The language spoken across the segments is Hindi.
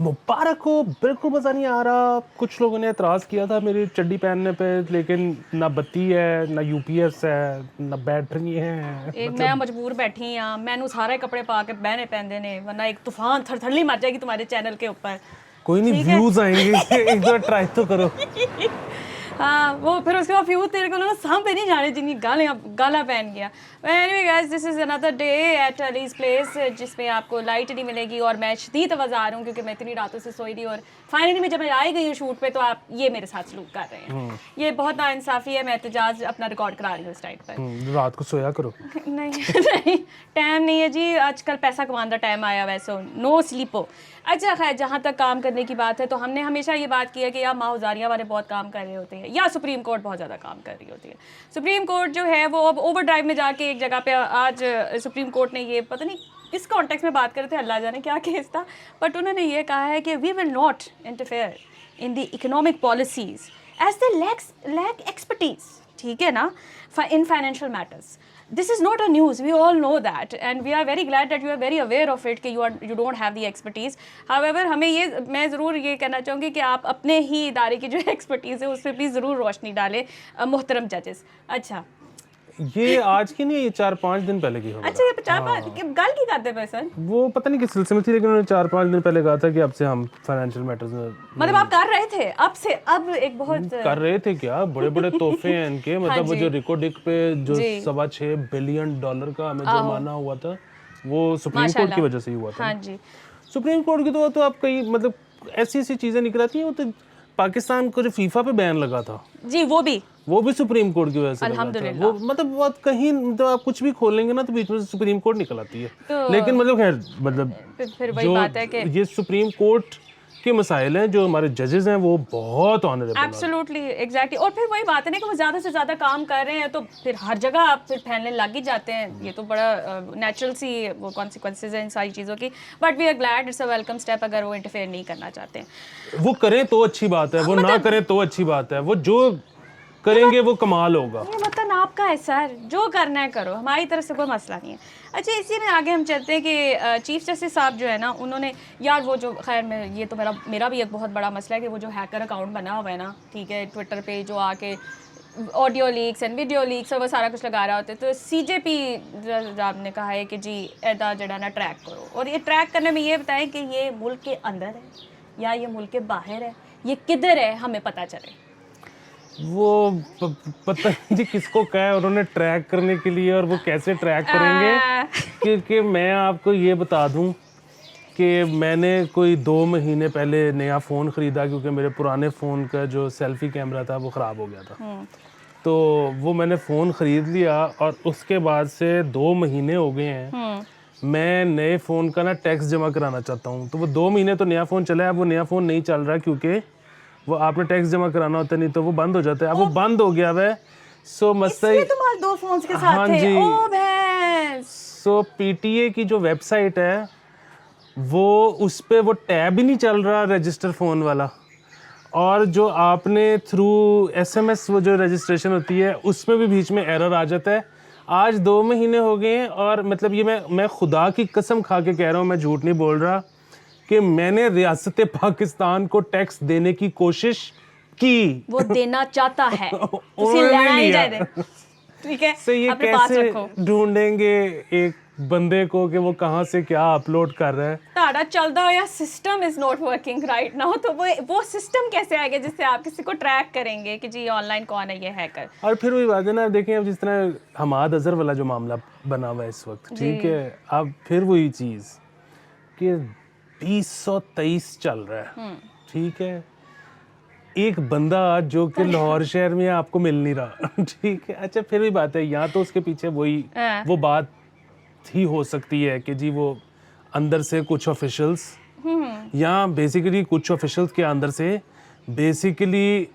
मुबारक हो, बिल्कुल मज़ा नहीं आ रहा। कुछ लोगों ने एतराज़ किया था मेरी चड्डी पहनने पे, लेकिन ना बत्ती है, ना यूपीएस है, ना बैटरी है। मैं मजबूर बैठी हाँ, मैंने सारे कपड़े पा के बहने पहनते ने, वरना एक तूफान थरथरली मच जाएगी तुम्हारे चैनल के ऊपर। कोई नहीं, ठीक है। व्यूज आएंगे। एक बार ट्राई तो करो। हाँ, वो फिर उसके बाद फ्यूज तेरे को ना सांप पे नहीं जाने जिनकी गाला पहन गया। Anyway guys, this is another day at allies place, जिसमें आपको लाइट नहीं मिलेगी और मैं शदीद आवाज़ हूँ क्योंकि मैं इतनी रातों से सोई रही। और फाइनली मैं जब मैं आई गई हूँ शूट पे, तो आप ये मेरे साथ सलूक कर रहे हैं। ये बहुत नाइंसाफ़ी है। मैं एहतजाज अपना रिकॉर्ड करा रही हूँ इस टाइम पर। रात को सोया करो। नहीं नहीं, टाइम नहीं है जी, आजकल पैसा कमाने का टाइम आया, वैसे नो स्लीपो। अच्छा खैर, जहाँ तक काम करने की बात है, तो हमने हमेशा ये बात की है कि यार माहौजारियाँ वाले बहुत काम कर रहे होते हैं, या सुप्रीम कोर्ट बहुत ज़्यादा काम कर रही होती है। सुप्रीम कोर्ट जो है वो अब ओवर ड्राइव में जाके एक जगह पे, आज सुप्रीम कोर्ट ने ये पता नहीं किस कॉन्टेक्स्ट में बात कर रहे थे, अल्लाह जाने क्या केस था, बट उन्होंने ये कहा है कि we will not interfere in the economic policies as they lack expertise, ठीक है ना, in financial matters. This is not a news. We all know that, and we are very glad that you are very aware of it कि you don't have the expertise. However, मैं ज़रूर ये कहना चाहूँगी कि आप अपने ही इदारे की जो एक्सपर्टीज़ है उस पर प्लीज़ ज़रूर रोशनी डालें, मोहतरम जजेस। अच्छा, ये आज की नहीं, ये 4-5 दिन पहले की खबर। अच्छा, ये 4-5 गल की करते पे सर? वो पता नहीं किस सिलसिले में थी, लेकिन उन्होंने 4-5 दिन पहले कहा था कि अब से हम फाइनेंशियल मैटर्स में, मतलब आप कर रहे थे अब से, अब एक बहुत कर रहे थे क्या, बड़े बड़े तोहफे हैं इनके। मतलब वो जो रिकोडिक पे जो $6.25 बिलियन का हमें जुर्माना हुआ था, वो सुप्रीम कोर्ट की वजह से ही हुआ था। हाँ जी, सुप्रीम कोर्ट की तो आप कई मतलब ऐसी चीजें निकल आती हैं। वो तो पाकिस्तान को जो फीफा पे बैन लगा था जी, वो भी सुप्रीम कोर्ट की वजह से लगा था। वो मतलब बहुत कहीं, मतलब आप कुछ भी खोलेंगे ना तो बीच में से सुप्रीम कोर्ट निकल आती है। लेकिन मतलब खैर, मतलब फिर वही बात है कि ये सुप्रीम कोर्ट के मसाइल हैं, जो हमारे जजेस हैं वो बहुत ऑनरेबल हैं। Absolutely, exactly. और फिर वही बात है ना कि वो ज़्यादा से ज़्यादा काम कर रहे हैं, तो फिर हर जगह आप फिर फैलने लग ही जाते हैं। ये तो बड़ा नेचुरल सी वो कॉन्सिक्वेंसेज हैं इन सारी चीज़ों की, but we are glad, it's a welcome step अगर वो इंटरफेयर नहीं करना चाहते हैं। वो करें तो अच्छी बात है, वो ना करें तो अच्छी बात है। वो जो करेंगे वो कमाल होगा। ये मतलब आपका है सर, जो करना है करो, हमारी तरफ से कोई मसला नहीं है। अच्छा, इसी में आगे हम चलते हैं कि चीफ जस्टिस साहब जो है ना, उन्होंने यार वो जो खैर मैं ये तो मेरा भी एक बहुत बड़ा मसला है कि वो जो हैकर अकाउंट बना हुआ है ना, ठीक है, ट्विटर पे जो आके audio leaks and video leaks और वो सारा कुछ लगा रहा होता है, तो सीजेपी साहब ने कहा है कि जी ऐदा जड़ा ना ट्रैक करो, और ये ट्रैक करने में ये बताएं कि ये मुल्क के अंदर है या ये मुल्क के बाहर है, ये किधर है, हमें पता चले। वो पता नहीं जी किसको कहा है उन्होंने ट्रैक करने के लिए, और वो कैसे ट्रैक करेंगे। क्योंकि मैं आपको ये बता दूं कि मैंने कोई 2 महीने पहले नया फ़ोन ख़रीदा, क्योंकि मेरे पुराने फ़ोन का जो सेल्फ़ी कैमरा था वो ख़राब हो गया था। तो वो मैंने फ़ोन ख़रीद लिया, और उसके बाद से 2 महीने हो गए हैं। मैं नए फ़ोन का ना टैक्स जमा कराना चाहता हूँ। तो वो 2 महीने तो नया फ़ोन चला है, अब वो नया फ़ोन नहीं चल रहा, क्योंकि वो आपने टैक्स जमा कराना होता है, नहीं तो वो बंद हो जाता है। अब वो बंद हो गया है। सो मसला तुम्हारे 2 फोन्स के साथ थे। ओ भैंस। सो पीटीए की जो वेबसाइट है वो, उस पे वो टैब ही नहीं चल रहा रजिस्टर फ़ोन वाला, और जो आपने थ्रू एसएमएस वो जो रजिस्ट्रेशन होती है उसमें भी बीच में एरर आ जाता है। आज 2 महीने हो गए हैं, और मतलब ये मैं खुदा की कसम खा के कह रहा हूँ, मैं झूठ नहीं बोल रहा, कि मैंने रियासत पाकिस्तान को टैक्स देने की कोशिश की। वो देना चाहता है, उन्होंने लिया। ठीक है, तो ये अपने पास कैसे रखो। ढूंढेंगे एक बंदे को कि वो कहाँ से क्या अपलोड कर रहा है। ताड़ा चलता हो या system is not working right now, तो वो सिस्टम कैसे आएगा जिससे आप किसी को ट्रैक करेंगे कि जी ऑनलाइन कौन है ये हैकर। और फिर वही बात है ना, देखें अब जिस तरह हमाद अजहर वाला जो मामला बना हुआ है इस वक्त, ठीक है, अब फिर वही चीज़ कि 2023 चल रहा है, ठीक है, एक बंदा जो कि लाहौर शहर में आपको मिल नहीं रहा। ठीक है, अच्छा फिर भी बात है, यहाँ तो उसके पीछे वही वो बात ही हो सकती है कि जी वो अंदर से कुछ ऑफिशियल्स, या बेसिकली कुछ ऑफिशियल्स के अंदर से बेसिकली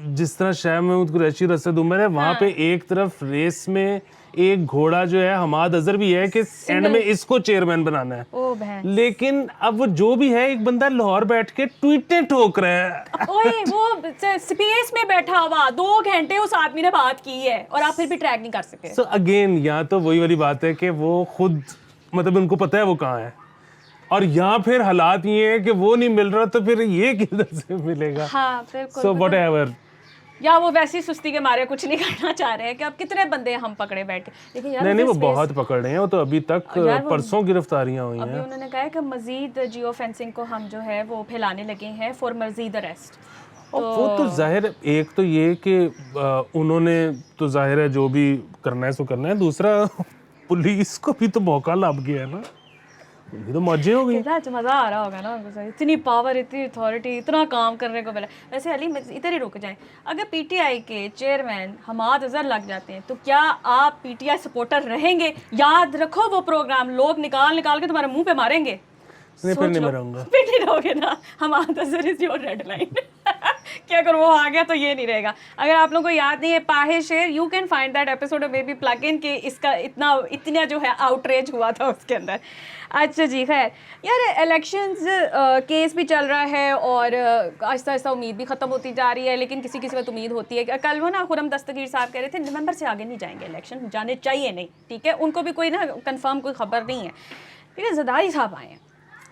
जिस तरह शाह महमूद कुरैशी रसद उमर है, वहाँ पे एक तरफ रेस में एक घोड़ा जो है हमाद अजहर भी है कि एंड में इसको चेयरमैन बनाना है। लेकिन अब वो जो भी है, एक बंदा लाहौर बैठ के ट्वीटें ठोक रहा है। ओए वो स्पेस में बैठा हुआ 2 घंटे उस आदमी ने बात की है, और आप फिर भी ट्रैक नहीं कर सके। सो अगेन यहाँ तो वही वाली बात है कि वो खुद मतलब उनको पता है वो कहाँ है, और यहाँ फिर हालात ये है कि वो नहीं मिल रहा तो फिर ये किधर से मिलेगा? हाँ बिल्कुल। सो व्हाटएवर, या वो वैसी सुस्ती के मारे कुछ नहीं करना चाह रहे हैं कि अब कितने बंदे हम पकड़े बैठे, लेकिन यार नहीं वो space- बहुत पकड़ रहे हैं, वो तो अभी तक परसों गिरफ्तारियां हुई अभी हैं। उन्होंने कहा है कि मजीद जियो फेंसिंग को हम जो है वो फैलाने लगे हैं फॉर मजीद अरेस्ट। और वो तो जाहिर है, एक तो ये कि उन्होंने तो जाहिर है जो भी करना है सो करना है, दूसरा पुलिस को भी तो मौका लग गया है ना, ये तो मौजें हो गई। कितना अच्छा मजा आ रहा होगा ना उनको, सही इतनी पावर, इतनी अथॉरिटी, इतना काम करने को मिला। वैसे अली इधर ही रुक जाएं, अगर पीटीआई के चेयरमैन हमाद अजहर लग जाते हैं तो क्या आप पीटीआई सपोर्टर रहेंगे? याद रखो वो प्रोग्राम लोग निकाल निकाल के तुम्हारे मुंह पे मारेंगे। नहीं फिर नहीं मैं रहूंगा। फिर नहीं रहोगे ना, Hammad Azhar is your red line. कि अगर वो आ गया तो ये नहीं रहेगा। अगर आप लोगों को याद नहीं है पाहे शेर, you can find that episode may be plug in कि इसका इतना जो है आउटरेज हुआ था उसके अंदर। अच्छा जी, खैर यार इलेक्शंस केस भी चल रहा है और आहिस्ता आहिस्ता उम्मीद भी ख़त्म होती जा रही है, लेकिन किसी किसी वक्त उम्मीद होती है कि कल वो ना खुरम दस्तगीर साहब कह रहे थे नवंबर से आगे नहीं जाएंगे, इलेक्शन जाने चाहिए नहीं, ठीक है, उनको भी कोई ना कंफर्म कोई खबर नहीं है। ठीक है, ज़रदारी साहब आए हैं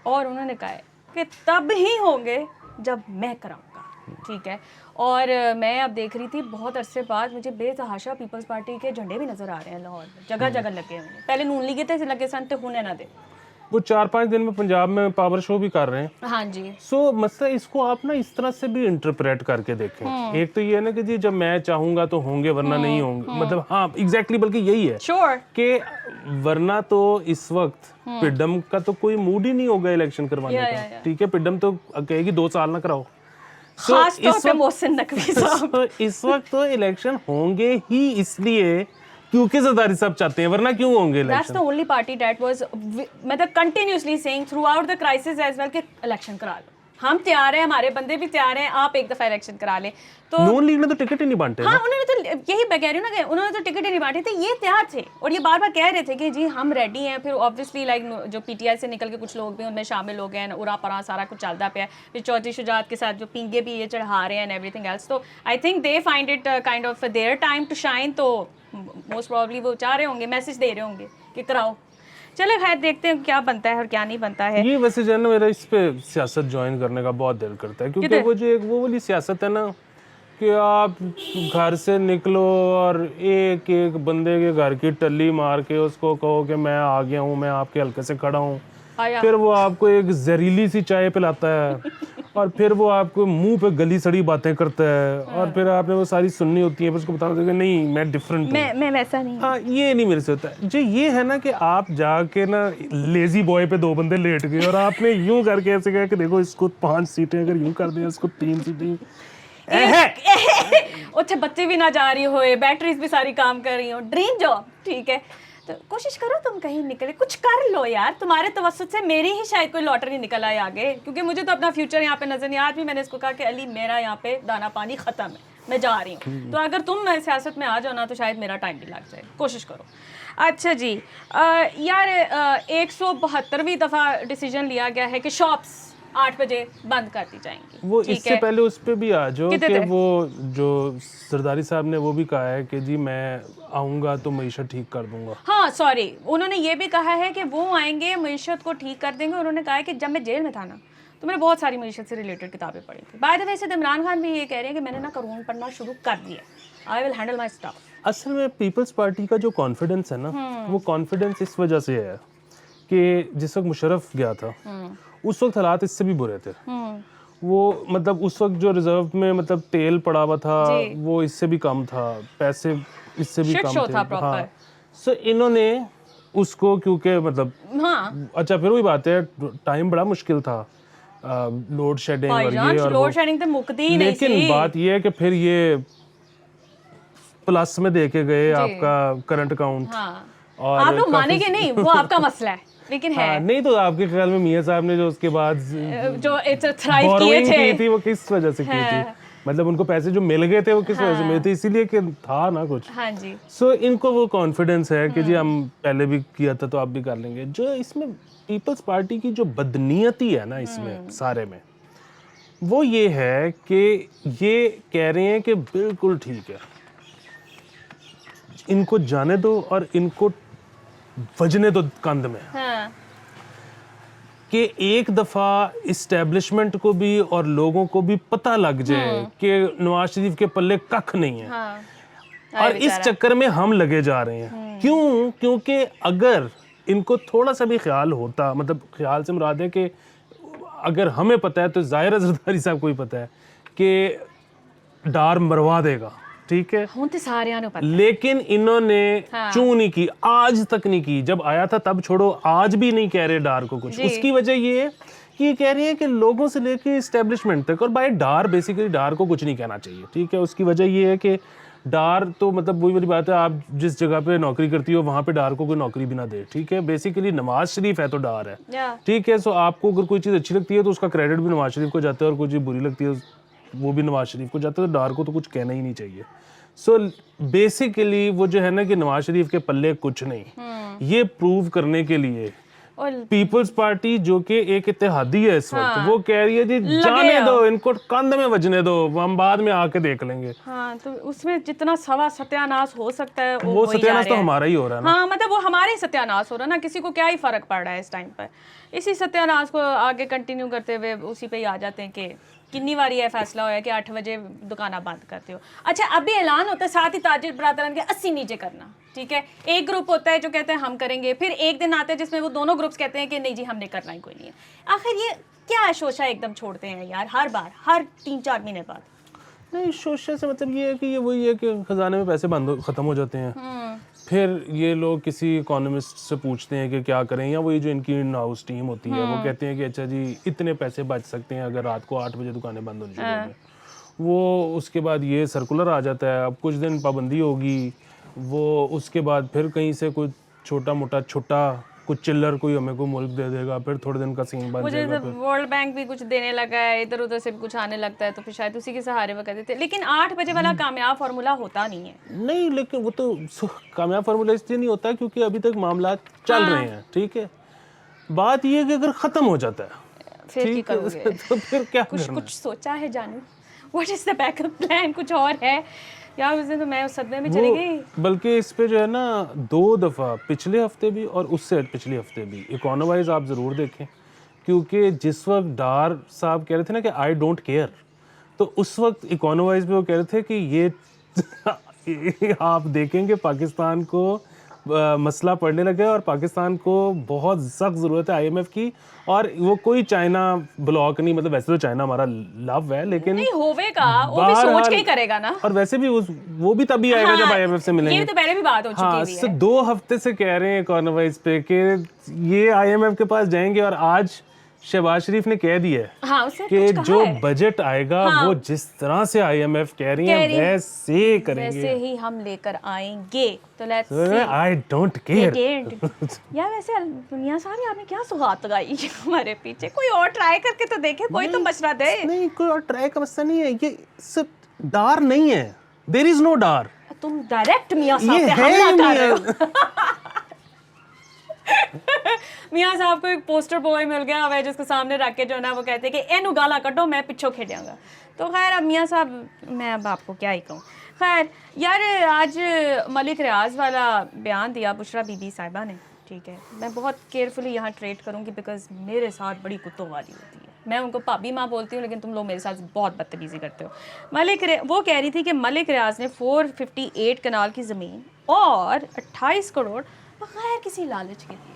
और उन्होंने कहा है कि तब ही होंगे जब मैं कराऊंगा, ठीक है। और मैं अब देख रही थी बहुत अरसे बाद मुझे बेतहाशा पीपल्स पार्टी के झंडे भी नजर आ रहे हैं लाहौर में, जगह जगह लगे हुए हैं। पहले नून लीग थे लगे सन, होने ना दे, वो 4-5 दिन में पंजाब में पावर शो भी कर रहे हैं। हाँ जी। सो मसला इसको आप ना इस तरह से भी इंटरप्रेट करके देखें। एक तो ये है ना कि जी जब मैं चाहूंगा तो होंगे वरना नहीं होंगे, मतलब हाँ एग्जैक्टली, बल्कि यही है श्योर कि वरना तो इस वक्त पिडम का तो कोई मूड ही नहीं होगा इलेक्शन करवाने का, ठीक है। पिडम तो कहेगी 2 साल ना कराओ। खास तौर पे मोहसिन नकवी साहब। इस वक्त तो इलेक्शन होंगे ही इसलिए क्योंकि ज़रदारी साहब चाहते हैं, वरना क्यों होंगे That's election? the only party that was मतलब continuously saying throughout the crisis as well कि इलेक्शन करा लो, हम तैयार हैं, हमारे बंदे भी तैयार हैं, आप एक दफा इलेक्शन करा लें। तो नून लीग ने तो टिकट ही नहीं बांटे। हाँ, उन्होंने तो यही मैं कह रही हूँ ना कि उन्होंने तो टिकट ही नहीं बांटे थे, ये तैयार थे और ये बार बार कह रहे थे कि जी हम रेडी हैं। फिर ऑब्वियसली लाइक जो पीटीआई से निकल के कुछ लोग भी उनमें शामिल हो गए हैं, उरा परा सारा कुछ चलता पे है। फिर चौधरी शुजात के साथ जो पींगे भी ये चढ़ा रहे हैं एंड एवरीथिंग एल्स, तो I think they find it kind of their time to shine. तो मोस्ट प्रॉब्ली वो चाह रहे होंगे, मैसेज दे रहे होंगे कि कराओ। चलो खैर देखते हैं क्या बनता है और क्या नहीं बनता है। ये वैसे जो है ना मेरा इस पे सियासत ज्वाइन करने का बहुत दिल करता है, क्योंकि वो जो एक वो वाली सियासत है ना कि आप घर से निकलो और एक एक बंदे के घर की टल्ली मार के उसको कहो कि मैं आ गया हूँ, मैं आपके हल्के से खड़ा हूँ, फिर वो आपको एक जहरीली सी चाय पिलाता है और फिर वो आपको मुंह पे गली सड़ी बातें करता है और फिर आपने वो सारी सुननी होती है, फिर उसको बताना चाहिए नहीं मैं डिफरेंट हूँ, मैं वैसा नहीं। हाँ ये नहीं मेरे से होता है। जो ये है ना कि आप जाके ना लेजी बॉय पे 2 बंदे लेट गए और आपने यूं करके ऐसे कहा कि देखो इसको 5 सीटें अगर यूं कर दें, इसको 3 सीटें उठे बच्चे भी ना जा रही हो, बैटरीज भी सारी काम कर रही हो, ड्रीम जॉब, ठीक है। तो कोशिश करो तुम कहीं निकले, कुछ कर लो यार, तुम्हारे तवस्सुत से मेरी ही शायद कोई लॉटरी निकल आए आगे, क्योंकि मुझे तो अपना फ्यूचर यहाँ पे नजर नहीं। आज भी मैंने इसको कहा कि अली मेरा यहाँ पे दाना पानी खत्म है, मैं जा रही हूँ। तो अगर तुम सियासत में आ जाओ ना तो शायद मेरा टाइम भी लग जाए, कोशिश करो। अच्छा जी, यार 172वीं दफ़ा डिसीजन लिया गया है कि शॉप्स 8 बजे बंद कर दी जाएंगी। वो इससे पहले उस पे भी आ जाओ कि वो जो सरदारी साहब ने वो भी कहा है कि जी मैं आऊँगा तो मईशत ठीक कर दूंगा। हाँ सॉरी, उन्होंने ये भी कहा है कि वो आएंगे मईशत को ठीक कर देंगे। उन्होंने कहा है कि जब मैं जेल में था ना तो मैंने बहुत सारी मईशत से रिलेटेड किताबें पढ़ी थी। बाय द वे से इमरान खान भी ये कह रहे हैं कि मैंने ना कानून पढ़ना शुरू कर दिया, I will handle my stuff. असल में पीपल्स पार्टी का जो कॉन्फिडेंस है ना, वो कॉन्फिडेंस इस वजह से है कि जिस वक्त मुशर्रफ गया था उस वक्त हालात इससे भी बुरे थे। वो मतलब उस वक्त जो रिजर्व में मतलब तेल पड़ा हुआ था वो इससे भी कम था, पैसे इससे भी कम थे। हाँ, सो इन्होंने उसको क्योंकि मतलब अच्छा फिर वही बात है, टाइम बड़ा मुश्किल था, लोड शेडिंग और ये और लोड शेडिंग तो मुकती ही नहीं, लेकिन बात ये है कि फिर ये प्लस में दे के गए आपका करंट अकाउंट। और आप लोग मानेंगे नहीं, वो आपका मसला है, लेकिन है नहीं। तो आपके ख्याल में मियां साहब ने जो उसके बाद जो थ्राइव किए थे की थी वो किस वजह से की थी? मतलब उनको पैसे जो मिल गए थे वो किस वजह से मिले थे? इसीलिए कि था ना कुछ। हाँ जी। सो इनको वो कॉन्फिडेंस है कि जी हम पहले भी किया था तो आप भी कर लेंगे। जो इसमें पीपल्स पार्टी की जो बदनीयती है ना इसमें सारे में, वो ये है कि ये कह रहे हैं कि बिल्कुल ठीक है, इनको जाने दो और इनको वजने दो कंध में। कि एक दफ़ा इस्टेब्लिशमेंट को भी और लोगों को भी पता लग जाए कि नवाज शरीफ के पल्ले कख नहीं है। हाँ और इस चक्कर में हम लगे जा रहे हैं। क्यों? क्योंकि अगर इनको थोड़ा सा भी ख्याल होता, मतलब ख्याल से मुराद है कि अगर हमें पता है तो ज़ाहिर है जरदारी साहब को ही पता है कि डार मरवा देगा, ठीक है, ਹੁਣ ਤੇ ਸਾਰਿਆਂ ਨੂੰ ਪਤਾ लेकिन इन्होंने हाँ। चूं नहीं की, आज तक नहीं की। जब आया था तब छोड़ो, आज भी नहीं कह रहे डार को कुछ। जी। उसकी वजह ये है कि ये कह रही है कि लोगों से लेके इस्टेब्लिशमेंट तक, और बाय डार बेसिकली डार को कुछ नहीं कहना चाहिए, ठीक है। उसकी वजह ये है कि डार तो मतलब वही वाली बात है, आप जिस जगह पे नौकरी करती हो वहाँ पे डार को कोई नौकरी भी ना दे, ठीक है। बेसिकली नवाज शरीफ है तो डार है, या ठीक है। सो आपको अगर कोई चीज़ अच्छी लगती है तो उसका क्रेडिट भी नवाज शरीफ को जाता है, और कोई चीज़ बुरी लगती है वो भी नवाज शरीफ को जाता है, तो डार को तो कुछ कहना ही नहीं चाहिए। सो बेसिकली वो जो है ना कि नवाज शरीफ के पल्ले कुछ नहीं, ये प्रूव करने के लिए और पीपल्स पार्टी जो कि एक इत्तेहादी है इस वक्त, वो कह रही है जी जाने दो इनको, कंध में बजने दो, हम बाद में आके देख लेंगे। हाँ, तो उसमें जितना सवा सत्यानाश हो सकता है वो वही सत्यानाश आ तो रहा है। हमारा ही हो रहा है ना। हाँ, मतलब वो हमारे ही सत्यानाश हो रहा है ना, किसी को क्या ही फर्क पड़ रहा है इस टाइम पर। इसी सत्यानाश को आगे कंटिन्यू करते हुए उसी पे ही आ जाते हैं कि कितनी बार ये फैसला होया कि 8 बजे दुकाना बंद करते हो। अच्छा, अभी ऐलान होता है साथ ही ताजिर बरादरान के 80 नीचे करना, ठीक है। एक ग्रुप होता है जो कहते हैं हम करेंगे, फिर एक दिन आता है जिसमें वो दोनों ग्रुप्स कहते हैं कि नहीं जी हमने करना ही कोई नहीं है। आखिर ये क्या शोशा एकदम छोड़ते हैं यार, हर बार, हर 3-4 महीने बाद। नहीं, शोशा से मतलब ये है कि ये वही है कि खजाने में पैसे बंद खत्म हो जाते हैं, फिर ये लोग किसी इकोनॉमिस्ट से पूछते हैं कि क्या करें, या वही जो इनकी इन हाउस टीम होती है वो कहते हैं कि अच्छा जी इतने पैसे बच सकते हैं अगर रात को 8 बजे दुकानें बंद होनी शुरू हो जाएं। वो उसके बाद ये सर्कुलर आ जाता है, अब कुछ दिन पाबंदी होगी, वो उसके बाद फिर कहीं से कुछ छोटा मोटा छुट्टा कुछ चिल्लर कोई हमें को मुल्क दे देगा, फिर थोड़े दिन का सीन बन जाएगा। मुझे वर्ल्ड बैंक भी कुछ देने लगा है, इधर उधर से भी कुछ आने लगता है, तो फिर शायद उसी के सहारे वो कहते थे। लेकिन 8 बजे वाला कामयाब फार्मूला होता नहीं है। नहीं, लेकिन वो तो कामयाब फार्मूला इसलिए नहीं होता क्योंकि अभी तक मामला चल रहे हैं, ठीक है। बात ये है कि अगर खत्म हो जाता है फिर की करोगे? तो फिर क्या कुछ करना कुछ सोचा है जानू? What is the backup plan? कुछ और है यार? उस दिन तो मैं उस सदमे में चली गई। बल्कि इस पे जो है ना 2 दफ़ा पिछले हफ्ते भी और उससे पिछले हफ्ते भी इकोनोवाइज आप ज़रूर देखें, क्योंकि जिस वक्त डार साहब कह रहे थे ना कि आई डोंट केयर, तो उस वक्त इकोनोवाइज पे वो कह रहे थे कि ये आप देखेंगे पाकिस्तान को मसला पड़ने लगा है और पाकिस्तान को बहुत सख्त ज़रूरत है IMF की, और वो कोई चाइना ब्लॉक नहीं, मतलब वैसे तो चाइना हमारा लव है लेकिन नहीं होवेगा, वो भी सोच के ही करेगा ना। और वैसे भी वो भी तभी आएगा जब IMF से मिलेंगे। ये तो पहले भी बात हो चुकी हाँ, हुई है। 2 हफ्ते से कह रहे हैं इकोनोवाइज पे कि ये IMF के पास जाएंगे, और आज शहबाज शरीफ ने कह दिया है हाँ, उससे कि कुछ कहा जो है। बजट आएगा वो जिस तरह से IMF कह रही है वैसे करेंगे, वैसे ही हम लेकर आएंगे। तो let's see. I don't care. यार वैसे दुनिया सारी आपने क्या सुहात लगाई हमारे पीछे? कोई और ट्राई करके तो देखे, कोई तो मशवरा दे। नहीं, कोई और ट्राई का मसला नहीं है, ये सिर्फ डार नहीं है, देयर इज नो डार। तुम डायरेक्ट मियां साहब ये पे है हमला ही कर रहे हो। नहीं। मियां साहब को एक पोस्टर बॉय मिल गया हुआ है जिसको सामने रख के जो है ना वो कहते हैं कि एनू गाला कटो मैं पिछो खेडांगा। तो खैर अब मियां साहब, मैं अब आपको क्या ही कहूँ। खैर यार, आज मलिक रियाज वाला बयान दिया बुशरा बीबी साहिबा ने, ठीक है। मैं बहुत केयरफुली यहाँ ट्रेड करूँगी बिकॉज मेरे साथ बड़ी कुत्तों वाली होती है। मैं उनको भाभी माँ बोलती हूँ लेकिन तुम लोग मेरे साथ बहुत बदतमीजी करते हो। वो कह रही थी कि मलिक रियाज ने 458 कनाल की ज़मीन और 28 करोड़ बगैर किसी लालच के दिए।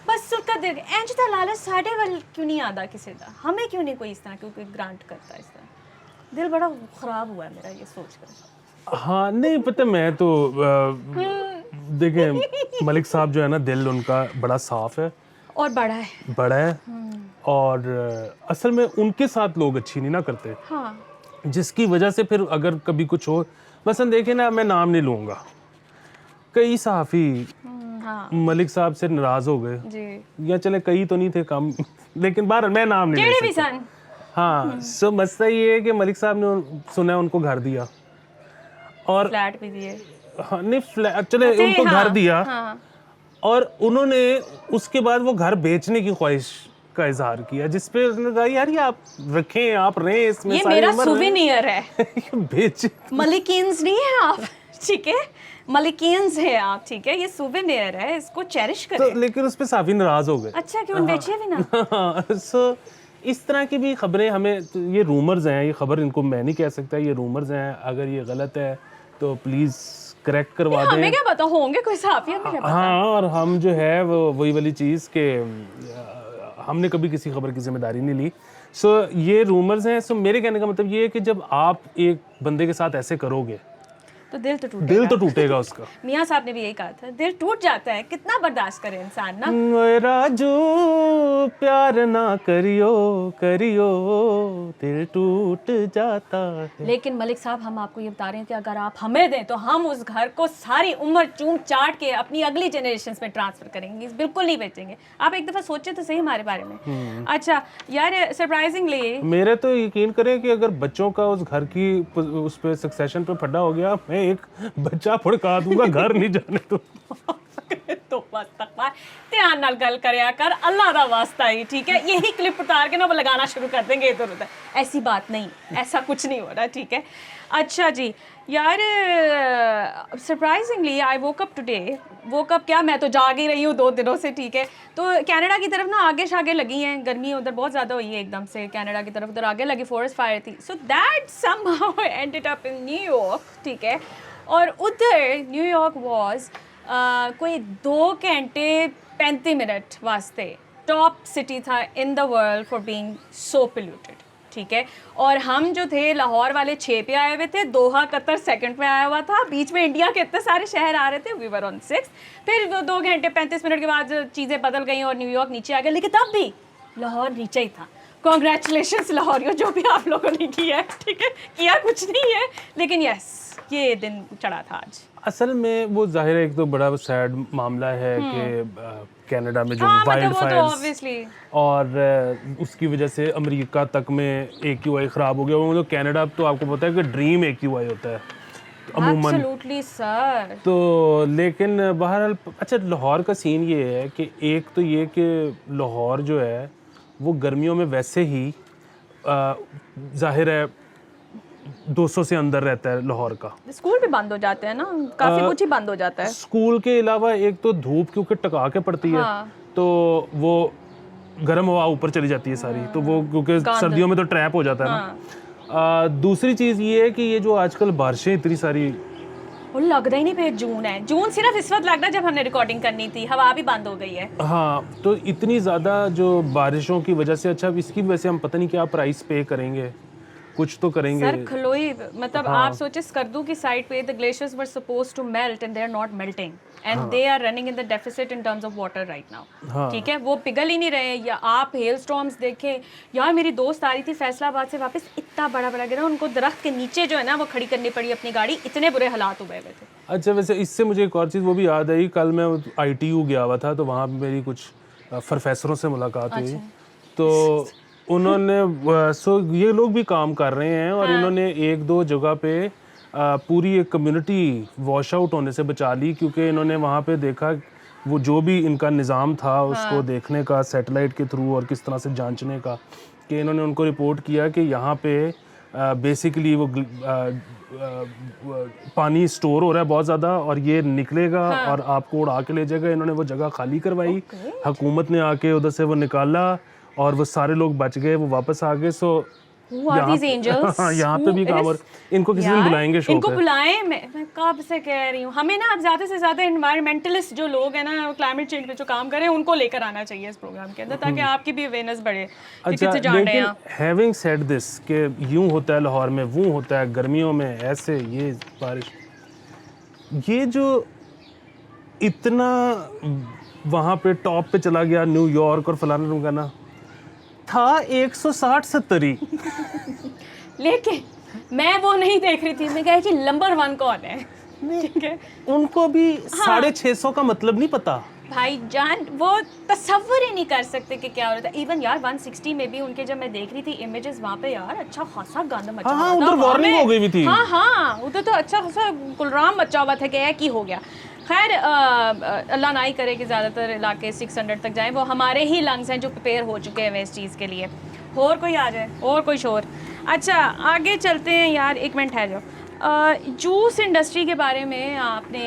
बस उसका दिल इंज दा लालच साढ़े वाल क्यों नहीं आता किसी का, हमें क्यों नहीं कोई इस तरह क्योंकि ग्रांट करता है इस तरह। दिल बड़ा ख़राब हुआ है मेरा ये सोच कर। हाँ, नहीं पता, मैं तो देखें मलिक साहब जो है ना, दिल उनका बड़ा साफ है और बड़ा है। और असल में उनके साथ लोग अच्छी नहीं ना करते, हाँ। जिसकी वजह से फिर अगर कभी कुछ हो, मसलन देखें ना, मैं नाम नहीं लूँगा, कई सहाफ़ी हाँ मलिक साहब से नाराज़ हो गए जी, या चले कई तो नहीं थे कम, लेकिन बाहर मैं नाम नहीं ले सकता। हाँ, सो मसला ये है कि मलिक साहब ने सुना है उनको घर दिया और फ्लैट भी दिए। हाँ, नहीं फ्लैट चले उनको घर दिया, हाँ। और उन्होंने उसके बाद वो घर बेचने की ख्वाहिश का इजहार किया, जिसपे उन्होंने कहा यार ये आप रखें, आप रहें इसमें, ये मेरा सुवेनियर है। बेच मलिकीन्स नहीं है आप, ठीक है। मलिकियंस हैं आप, ठीक है, ये सुवेनियर है, इसको चेरिश तो करें। लेकिन उस पे साफी नाराज हो गए। अच्छा, क्यों बेचे भी ना? सो इस तरह की भी खबरें हमें, तो ये रूमर्स हैं, ये खबर इनको मैं नहीं कह सकता, ये रूमर्स हैं, अगर ये गलत है तो प्लीज़ करेक्ट करवा दें। हमें क्या पता, होंगे कोई साफी, हमें क्या पता। हाँ, और हम जो है वो वही वाली चीज़ के हमने कभी किसी खबर की जिम्मेदारी नहीं ली। सो ये रूमर्स हैं। सो मेरे कहने का मतलब ये है कि जब आप एक बंदे के साथ ऐसे करोगे तो दिल तो टूटेगा। दिल तो टूटेगा उसका। मियाँ साहब ने भी यही कहा था, दिल टूट जाता है, कितना बर्दाश्त करे इंसान ना। राजू प्यार ना करियो करियो दिल टूट जाता है। लेकिन मलिक साहब, हम आपको ये बता रहे हैं कि अगर आप हमें दें तो हम उस घर को सारी उम्र चूम चाट के अपनी अगली जनरेशन में ट्रांसफर करेंगे, बिल्कुल नहीं बेचेंगे। आप एक दफा सोचे तो सही हमारे बारे में। अच्छा यार, सरप्राइजिंगली मेरे तो यकीन करें कि अगर बच्चों का उस घर की उस पे सक्सेशन पे फड्डा हो गया, मैं एक बच्चा फड़का दूंगा, घर नहीं जाने तो। तो बस तकवा ध्यान नाल गल करया कर, अल्लाह दा वास्ता ही, ठीक है। यही क्लिप उतार के ना वो लगाना शुरू कर देंगे इधर उधर। ऐसी बात नहीं, ऐसा कुछ नहीं हो रहा, ठीक है। अच्छा जी यार, surprisingly I woke up today, woke up क्या, मैं तो जाग ही रही हूँ 2 दिनों से, ठीक है। तो कनाडा की तरफ ना आगे शागे लगी हैं, गर्मी उधर बहुत ज़्यादा हुई है एकदम से, कनाडा की तरफ उधर आगे लगी फॉरेस्ट फायर थी। So that somehow ended up in New York, ठीक है। और उधर न्यूयॉर्क वॉज कोई 2 घंटे 35 मिनट वास्ते टॉप सिटी था in the world for being so polluted, ठीक है। और हम जो थे लाहौर वाले 6 पे आए हुए थे, दोहा कतर सेकंड पे आया हुआ था, बीच में इंडिया के इतने सारे शहर आ रहे थे, वी वर ऑन 6। फिर 2 घंटे 35 मिनट के बाद चीज़ें बदल गई और न्यूयॉर्क नीचे आ गया, लेकिन तब भी लाहौर नीचे ही था। कॉन्ग्रेचुलेशंस लाहौरियों, जो भी आप लोगों ने किया है, ठीक है, किया कुछ नहीं है, लेकिन यस ये दिन चढ़ा था आज। असल में वो जाहिर है एक तो बड़ा सैड मामला है कि कनाडा में जो वाइल्ड फायर्स और उसकी वजह से अमेरिका तक में AQI ख़राब हो गया। वो तो कनाडा तो आपको पता है कि ड्रीम AQI होता है अमूमन। Absolutely sir. तो लेकिन बहरहाल, अच्छा लाहौर का सीन ये है कि एक तो ये कि लाहौर जो है वो गर्मियों में वैसे ही जाहिर है 200 से अंदर रहता है लाहौर का। स्कूल भी बंद हो जाते हैं ना, काफी कुछ ही बंद हो जाता है। स्कूल के अलावा एक तो धूप क्योंकि टका के पड़ती है, तो वो गर्म हवा ऊपर चली जाती है सारी, तो वो क्योंकि सर्दियों में तो ट्रैप हो जाता है ना। दूसरी चीज़ ये है कि ये जो आजकल बारिशें इतनी सारी, वो लगता ही नहीं फिर जून है, जून सिर्फ इस वक्त लग रहा है जब हमने रिकॉर्डिंग करनी थी, हवा भी बंद हो गई है। हाँ, तो इतनी ज़्यादा जो बारिशों की वजह से, अच्छा इसकी वजह से हम पता नहीं क्या प्राइस पे करेंगे, कुछ तो करेंगे। सर खलोई, मतलब आप सोचे स्कर्दू की साइड पे the glaciers were supposed to melt and they are not melting and they are running in the deficit in terms of water right now, ठीक है। वो पिघल ही नहीं रहे हैं। या आप हेल स्टॉर्म्स देखें यार, मेरी दोस्त आ रही थी फैसलाबाद से वापस, इतना बड़ा बड़ा गिरा, उनको दरख्त के नीचे जो है ना वो खड़ी करनी पड़ी अपनी गाड़ी, इतने बुरे हालात हुए थे। अच्छा, वैसे इससे मुझे एक और चीज़ वो भी याद आई, कल मैं ITU गया हुआ था, तो वहाँ मेरी कुछ प्रोफेसरों से मुलाकात हुई। तो उन्होंने ये लोग भी काम कर रहे हैं और इन्होंने 1-2 जगह पे पूरी एक कम्युनिटी वॉश आउट होने से बचा ली, क्योंकि इन्होंने वहाँ पे देखा वो जो भी इनका निज़ाम था उसको देखने का सैटेलाइट के थ्रू और किस तरह से जांचने का, कि इन्होंने उनको रिपोर्ट किया कि यहाँ पे बेसिकली वो पानी स्टोर हो रहा है बहुत ज़्यादा और ये निकलेगा और आपको उड़ा के ले जाएगा। इन्होंने वो जगह खाली करवाई, हुकूमत ने आके उधर से वो निकाला और वो सारे लोग बच गए, वो वापस आ गए। सो यहाँ पे भी काम, और इनको किसी दिन बुलाएंगे शो पे। इनको बुलाएं, मैं कब से कह रही हूँ, हमें ना अब ज़्यादा से ज़्यादा एनवायरमेंटलिस्ट जो लोग हैं ना, क्लाइमेट चेंज पे जो काम कर रहे हैं, उनको लेकर आना चाहिए इस प्रोग्राम के अंदर, ताकि आपकी भी अवेयरनेस बढ़े। अच्छा, लेकिन हैविंग सेड दिस कि यूँ होता है लाहौर में, वो होता है गर्मियों में ऐसे, ये बारिश, ये जो इतना वहाँ पे टॉप पे चला गया न्यूयॉर्क और फलाना ढुंगाना, था 160-70 ही। लेकिन मैं वो नहीं देख रही थी, मैं कह कि नंबर 1 कौन है, ठीक है। उनको भी 650 का मतलब नहीं पता भाईजान, वो तस्वर ही नहीं कर सकते कि क्या हो रहा था। इवन यार 160 में भी उनके, जब मैं देख रही थी इमेजेस वहाँ पे, यार अच्छा खासा गंद मचा हुआ था। उधर वार्निंग हो गई थी। हाँ, उधर तो अच्छा खासा कुलराम मचा हुआ था कि की हो गया। खैर अल्लाह ना ही करे कि ज़्यादातर इलाके 600 तक जाएं, वो हमारे ही लंग्स हैं जो प्रिपेयर हो चुके हैं इस चीज़ के लिए। और कोई आ जाए, और कोई शोर। अच्छा आगे चलते हैं यार, 1 मिनट है जो जूस इंडस्ट्री के बारे में आपने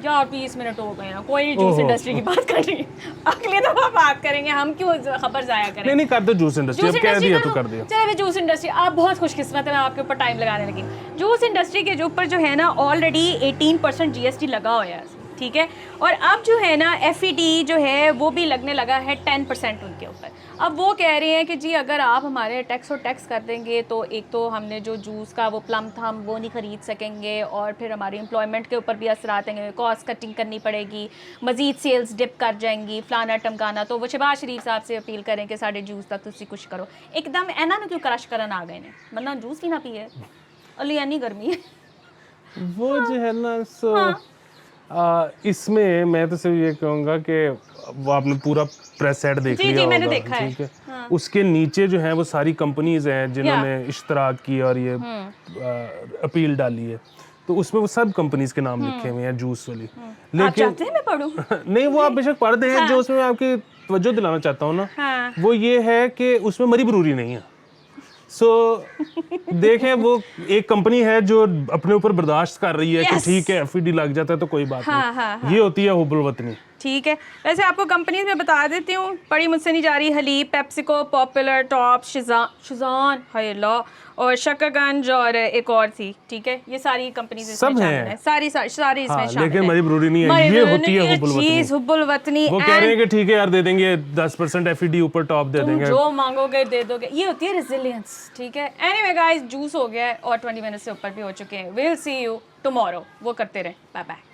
यार 20 मिनट हो गए हैं, कोई नहीं जूस इंडस्ट्री की बात कर रही है, अगली दफा बात करेंगे, हम क्यों खबर जाया करें। नहीं कर दो जूस इंडस्ट्री, अब कह दिया तो कर दिया। चलो भाई जूस इंडस्ट्री, आप बहुत खुशकिस्मत है, मैं आपके ऊपर टाइम लगाने लगी। जूस इंडस्ट्री के जो ऊपर जो है ना ऑलरेडी 18% GST लगा हुआ है, ठीक है, और अब जो है ना FET जो है वो भी लगने लगा है 10% उनके ऊपर। अब वो कह रहे हैं कि जी अगर आप हमारे टैक्स कर देंगे तो एक तो हमने जो जूस का वो प्लम था हम वो नहीं ख़रीद सकेंगे, और फिर हमारी एम्प्लॉयमेंट के ऊपर भी असर आएंगे, कॉस्ट कटिंग करनी पड़ेगी, मज़ीद सेल्स डिप कर जाएंगी, फलाना टमकाना। तो वो शहबाज शरीफ साहब से अपील करें कि साढ़े जूस तक तुसी कुछ करो, एकदम ऐना ना क्यों क्रश करन आ गए ने, वरना जूस की ना पिए अली यानी गर्मी है वो जो है ना सो इसमें मैं तो सिर्फ ये कहूँगा कि वो आपने पूरा प्रेस सेट देख लिया होगा, मैंने देखा है। ठीक है, उसके नीचे जो है वो सारी कंपनीज हैं जिन्होंने इश्तराक की और ये अपील डाली है, तो उसमें वो सब कंपनीज के नाम लिखे हुए हैं जूस वाली। आप चाहते हैं मैं पढ़ूं? नहीं वो आप बेशक पढ़ दें, जो उसमें मैं आपकी तवज्जो दिलाना चाहता हूँ ना वो ये है कि उसमें मरी बरूरी नहीं है। देखें वो एक कंपनी है जो अपने ऊपर बर्दाश्त कर रही है कि ठीक है FET लग जाता है तो कोई बात नहीं, ये होती है हुब्बुल वतनी। ठीक है, वैसे आपको कंपनीज में बता देती हूँ, पड़ी मुझसे नहीं जा रही, हलीब, पेप्सिको, पॉपुलर, टॉप, शुजान हायला और शकरगंज और एक और थी, ठीक है, ये सारी कंपनीज सब हैं, सारी इसमें शामिल है, लेकिन मरी बरूरी नहीं है, ये होती है हुब्बुल वतनी। वो कह रहे हैं कि ठीक है यार दे देंगे 10% FET ऊपर टॉप दे देंगे, जो मांगोगे दे दोगे, ये होती है रेजिलियंस, ठीक है। एनीवे गाइस जूस हो गया है और 20 मिनट से ऊपर भी हो चुके हैं, विल सी यू टुमारो, वो करते रहे, बाय बाय।